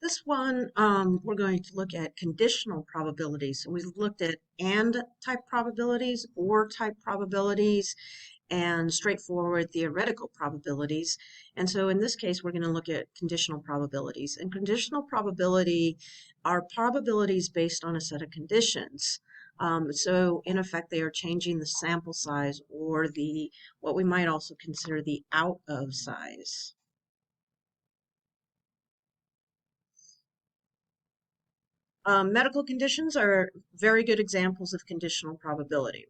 This one, we're going to look at conditional probabilities. So we've looked at and type probabilities, or type probabilities, and straightforward theoretical probabilities. And so in this case, we're going to look at conditional probabilities. And conditional probability are probabilities based on a set of conditions. So in effect, they are changing the sample size, or the what we might also consider the out of size. Medical conditions are very good examples of conditional probability.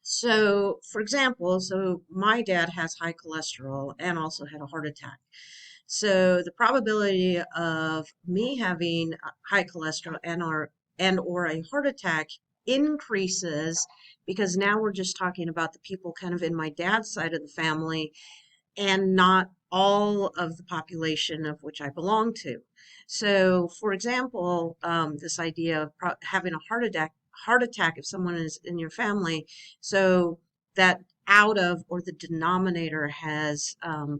So, for example, my dad has high cholesterol and also had a heart attack. So the probability of me having high cholesterol and or a heart attack increases because now we're just talking about the people kind of in my dad's side of the family and not all of the population of which I belong to. So, for example, this idea of having a heart attack if someone is in your family, so that out of or the denominator has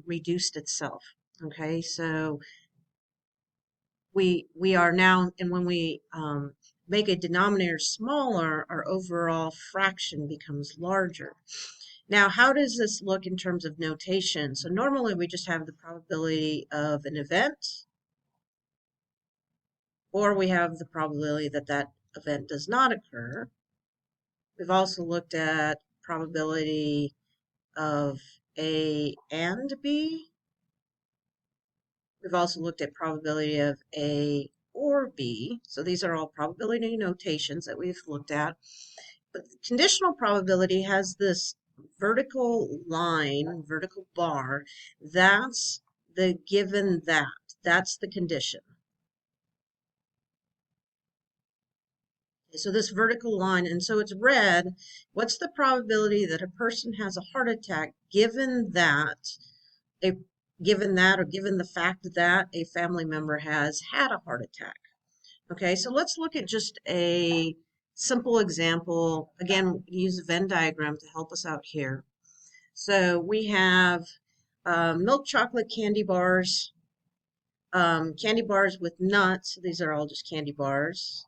reduced itself. Okay, so we are now, and when we make a denominator smaller, our overall fraction becomes larger. Now, how does this look in terms of notation? So normally we just have the probability of an event, or we have the probability that that event does not occur. We've also looked at probability of A and B. We've also looked at probability of A or B. So these are all probability notations that we've looked at. But conditional probability has this vertical line, vertical bar. That's the given that. That's the condition. So this vertical line, and so it's red. What's the probability that a person has a heart attack given that a or given the fact that a family member has had a heart attack? Okay, so let's look at just a simple example. Again, use a Venn diagram to help us out here. So we have milk chocolate candy bars with nuts. These are all just candy bars.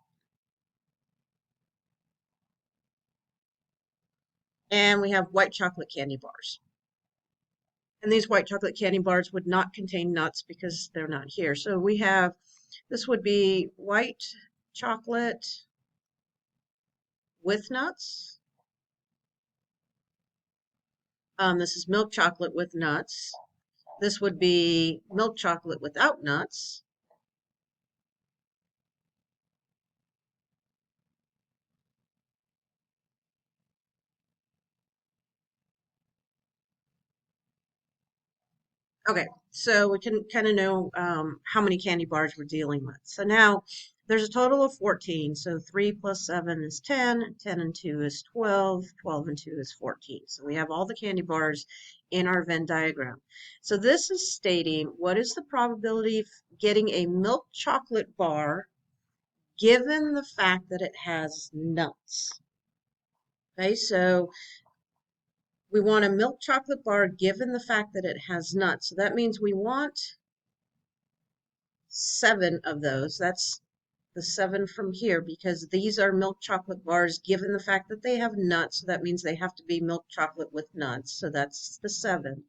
And we have white chocolate candy bars. And these white chocolate candy bars would not contain nuts because they're not here. So we have, this would be white chocolate with nuts. This is milk chocolate with nuts. This would be milk chocolate without nuts. Okay, so we can kind of know how many candy bars we're dealing with. So now there's a total of 14. So 3 plus 7 is 10. 10 and 2 is 12. 12 and 2 is 14. So we have all the candy bars in our Venn diagram. So this is stating what is the probability of getting a milk chocolate bar given the fact that it has nuts. Okay, so we want a milk chocolate bar given the fact that it has nuts. So that means we want 7 of those. That's the 7 from here because these are milk chocolate bars given the fact that they have nuts. So that means they have to be milk chocolate with nuts. So that's the 7.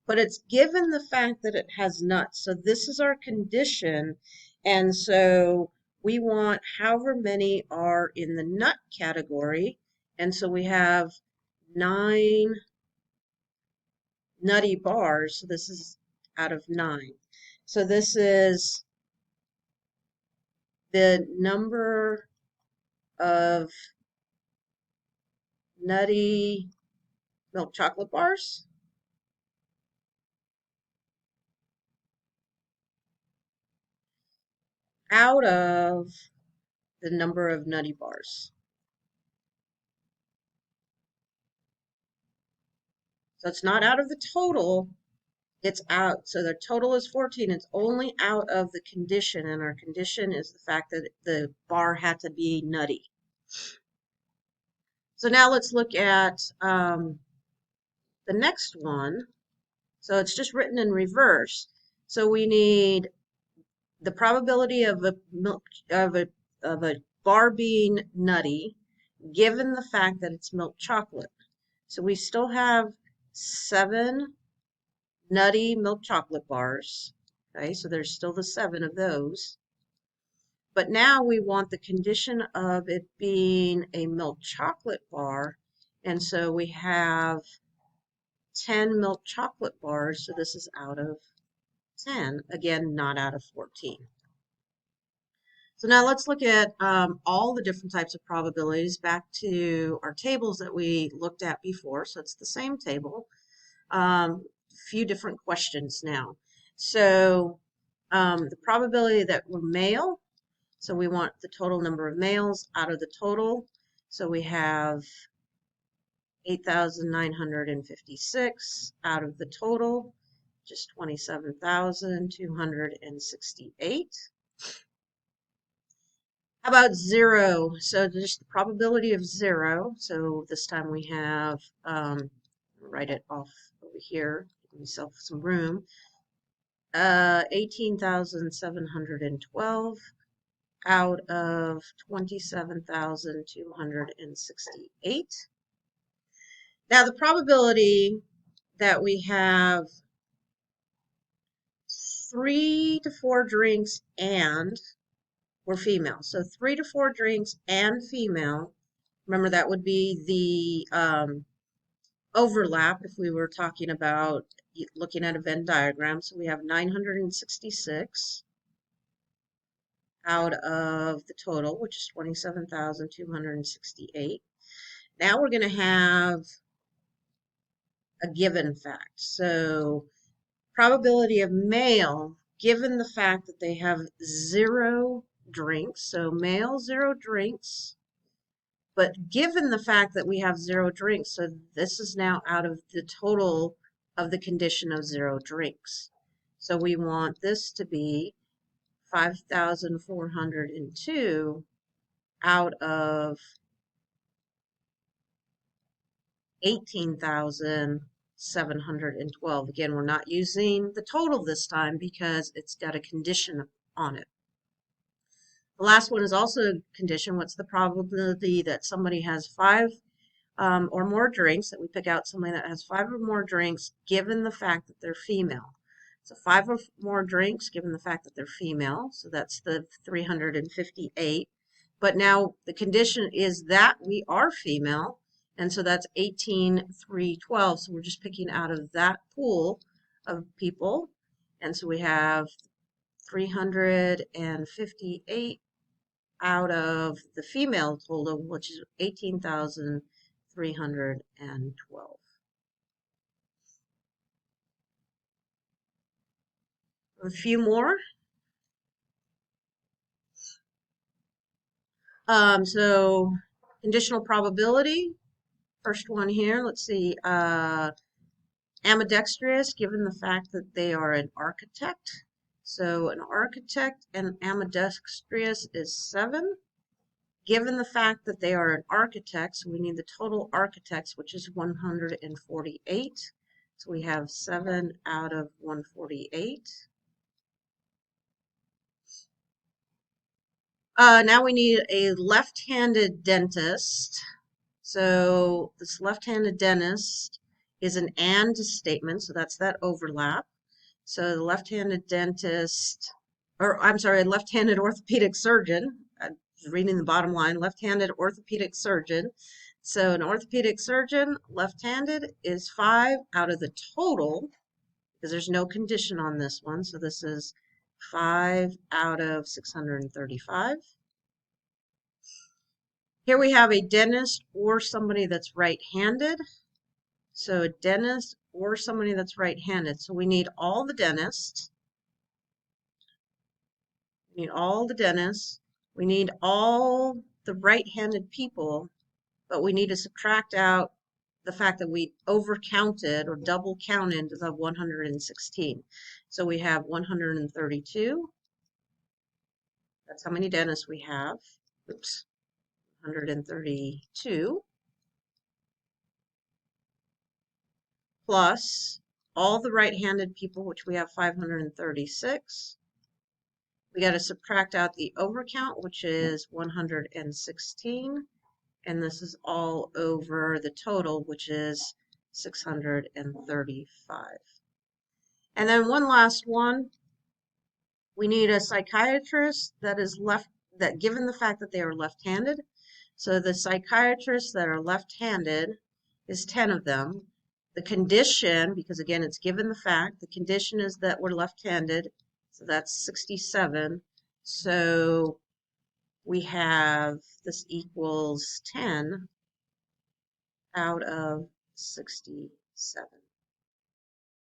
But it's given the fact that it has nuts. So this is our condition. And so we want however many are in the nut category. And so we have 9 nutty bars. So this is out of 9. So this is the number of nutty milk chocolate bars out of the number of nutty bars. So it's not out of the total, it's out. So the total is 14. It's only out of the condition, and our condition is the fact that the bar had to be nutty. So now let's look at the next one. So it's just written in reverse. So we need the probability of a milk of a bar being nutty, given the fact that it's milk chocolate. So we still have 7 nutty milk chocolate bars. Okay, so there's still the 7 of those. But now we want the condition of it being a milk chocolate bar. And so we have 10 milk chocolate bars. So this is out of 10. Again, not out of 14. So now let's look at all the different types of probabilities back to our tables that we looked at before. So it's the same table. Few different questions now. So the probability that we're male, so we want the total number of males out of the total. So we have 8,956 out of the total, just 27,268. How about 0? So just the probability of 0. So this time we have, write it off over here, give myself some room. 18,712 out of 27,268. Now the probability that we have 3 to 4 drinks and we're female. So 3 to 4 drinks and female. Remember that would be the overlap if we were talking about looking at a Venn diagram. So we have 966 out of the total, which is 27,268. Now we're going to have a given fact. So probability of male, given the fact that they have 0 drinks. So male, 0 drinks. But given the fact that we have 0 drinks, so this is now out of the total of the condition of 0 drinks. So we want this to be 5,402 out of 18,712. Again, we're not using the total this time because it's got a condition on it. The last one is also a condition. What's the probability that somebody has 5 or more drinks, that we pick out somebody that has 5 or more drinks given the fact that they're female? So 5 or more drinks given the fact that they're female. So that's the 358. But now the condition is that we are female. And so that's 18,312. So we're just picking out of that pool of people. And so we have 358 out of the female total, which is 18,312. A few more. So conditional probability. First one here, let's see. Ambidextrous, given the fact that they are an architect. So an architect and ambidextrous is 7. Given the fact that they are an architect, so we need the total architects, which is 148. So we have 7 out of 148. Now we need a left-handed dentist. So this left-handed dentist is an and statement, so that's that overlap. So the left-handed dentist, or I'm sorry, left-handed orthopedic surgeon. I'm reading the bottom line, left-handed orthopedic surgeon. So an orthopedic surgeon, left-handed, is 5 out of the total, because there's no condition on this one. So this is 5 out of 635. Here we have a dentist or somebody that's right-handed. So a dentist or somebody that's right-handed. So we need all the dentists. We need all the dentists. We need all the right-handed people, but we need to subtract out the fact that we overcounted or double counted the 116. So we have 132. That's how many dentists we have. Oops. 132 plus all the right-handed people, which we have 536. We got to subtract out the overcount, which is 116. And this is all over the total, which is 635. And then one last one. We need a psychiatrist that given the fact that they are left-handed. So the psychiatrists that are left-handed is 10 of them. The condition, because again, it's given the fact, the condition is that we're left-handed. So that's 67. So we have, this equals 10 out of 67.